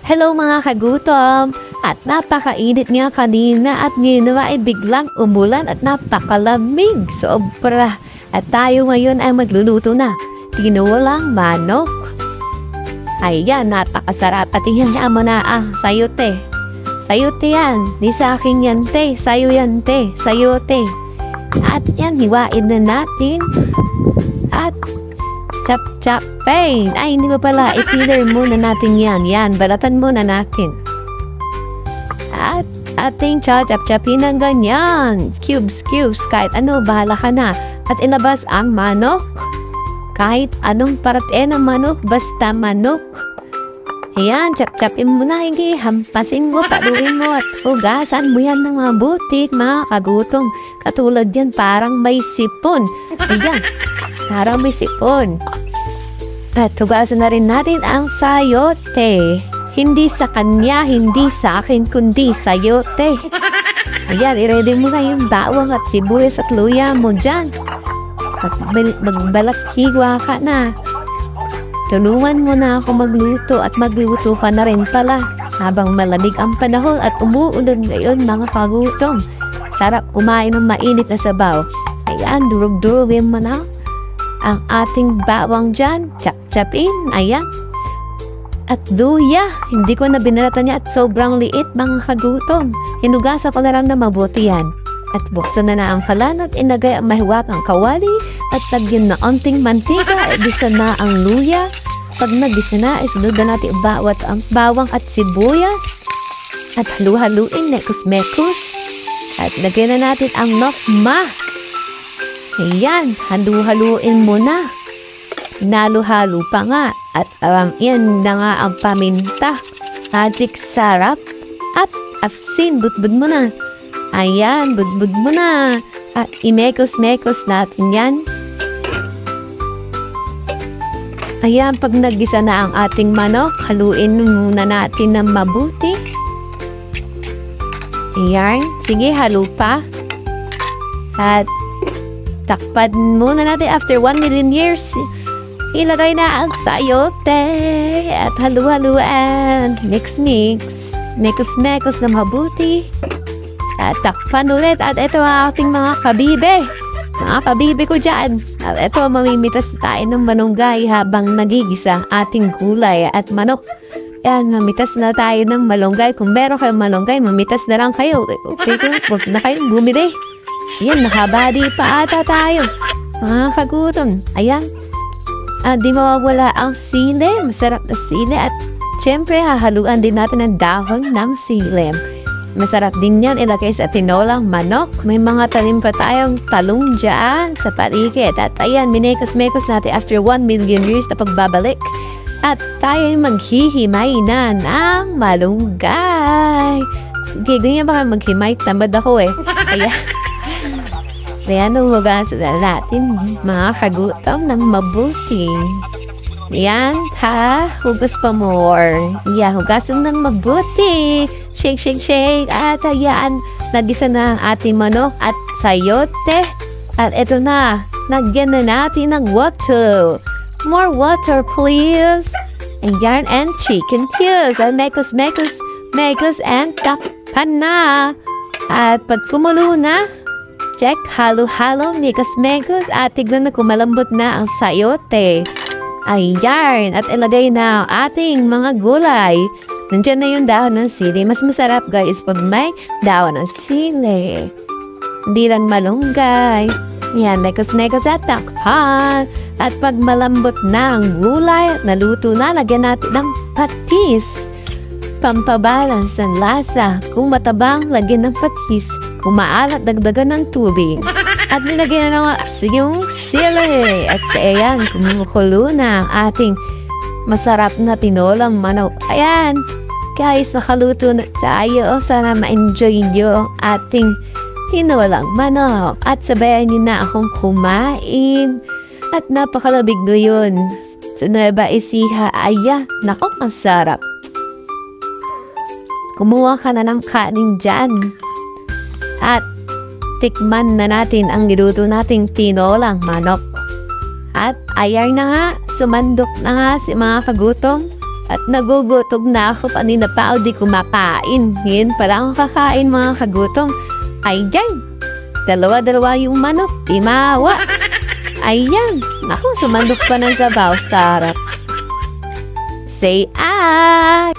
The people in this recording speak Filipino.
Hello mga kagutom! At napakainit nga kanina at ngayon naman ay biglang umulan at napakalamig. Sobra. At tayo ngayon ay magluluto na. Tinulang manok. Ayan, napakasarap. At yan mo na sayo te. Sayo te yan. Di sa akin yan te. Sayo yan te. Sayo te. At yan, hiwain na natin. At chop-chop-pain. Ay, hindi pa pala. I-peeler muna natin yan. Yan, balatan muna natin. At ating chop-chop-chopin ng ganyan. Cubes. Kahit ano, bahala ka na. At ilabas ang manok. Kahit anong parte ng manok, basta manok. Ayan, chop-chopin mo na. Higi, hampasin mo, paluin mo at hugasan mo yan ng mabuti, mga kagutom. Katulad yan, parang may sipon. Ayan, parang may sipon. At hugasan na rin natin ang sayote. Hindi sa kanya, hindi sa akin, kundi sayote. Ayan, i-ready mo na yung bawang at sibuyas at luya mo dyan. At magbalakhiwa ka na. Tulungan mo na ako magluto at magluto ka na rin pala. Habang malamig ang panahon at umuulan ngayon mga kagutom. Sarap kumain ng mainit na sabaw. Ayan, durug-durugin mo na ang ating bawang dyan. Chop-chopin, ayan. At luya, hindi ko na binalatan niya at sobrang liit mga kagutom. Hinugasan ko na lang na mabuti yan. At buksan na ang kalan at inagay ang mahiwagang kawali at lagyan na onting mantika at bisa na ang luya. Pag nagisa na, isunod na natin bawat ang bawang at sibuyas. At halu-haluin, mekos-mekos. At lagyan na natin ang nokma. Ayan, halu-haluin mo na. Nalo-halo pa nga. At yan na nga ang paminta. Magic sarap. At afsin, budbud mo na. Ayan, budbud mo na. At imekos-mekos natin yan. Ayan, pag nagisa na ang ating manok, haluin muna natin ng mabuti. Ayan, sige, halo pa. At takpan muna natin after 1 million years. Ilagay na ang sayote at halu-haluan. Mix. Mekos-mekos na mabuti. At takpan ulit. At ito ang ating mga kabibe. Mga kabibe ko dyan. At ito, mamimitas tayo ng malunggay habang nagigisa ating gulay at manok. Yan, mamitas na tayo ng malunggay. Kung meron kayong malunggay, mamitas na lang kayo. Okay, huwag na kayong bumili. Ayan, nakabadi pa ata tayo. Mga kagutom. Ayan. Di mawawala ang sili. Masarap na sili. At syempre, hahaluan din natin ang dahon ng sili. Masarap din yan ilagay sa tinolang manok. May mga tanim pa tayong talong dyan sa paligid. At ayan, minekos-mekos natin after 1 million years na pagbabalik. At tayo maghihimay na ng malunggay. Sige, ganyan ba maghimay? Tamad ako eh. Ayan, hugasan na natin mga kagutom ng mabuti. Yan, hugas pa more. Yeah, hugasan ng mabuti. Shake. At ayan, nagisa na ang ating manok at sayote. At eto na, nagyan na natin ng water. More water, please. Ayan, and chicken cubes. And mekos, and takpan na. At pag kumulo na, check, halo-halo, mekos. At tignan na kumalambot na ang sayote. Ayan, at ilagay na ang ating mga gulay. Nandiyan na yung dahon ng sili. Mas masarap guys pag may dahon ng sili. Hindi lang malunggay. Ayan, mekos at takpan. At pag malambot na ang gulay at naluto na, lagyan natin ng patis. Pampabalance ng lasa. Kung matabang, lagyan ng patis. Kung maalat, dagdagan ng tubig. At nilagyan na yung sili. At ayan, kumukulo na ang ating masarap na tinolang manok. Ayan, guys, nakaluto na tayo. Sana ma-enjoy nyo ating tinolang manok. At sabayan nyo na akong kumain. At napakalabig ngayon. Sa Nueva Ecija, ayan, naku, ang sarap. Kumuha ka na ng kanin dyan. At tikman na natin ang niluto nating tinolang manok. At ayan na nga, sumandok na nga si mga kagutom. At nagugutom na ako, kanina pa ako di kumakain. Ngayon pala akong kakain mga kagutom. Ay dyan, dalawa-dalawa yung manok, di maawa. Ayan, naku, sumandok pa ng sabaw, sarap. Say ah!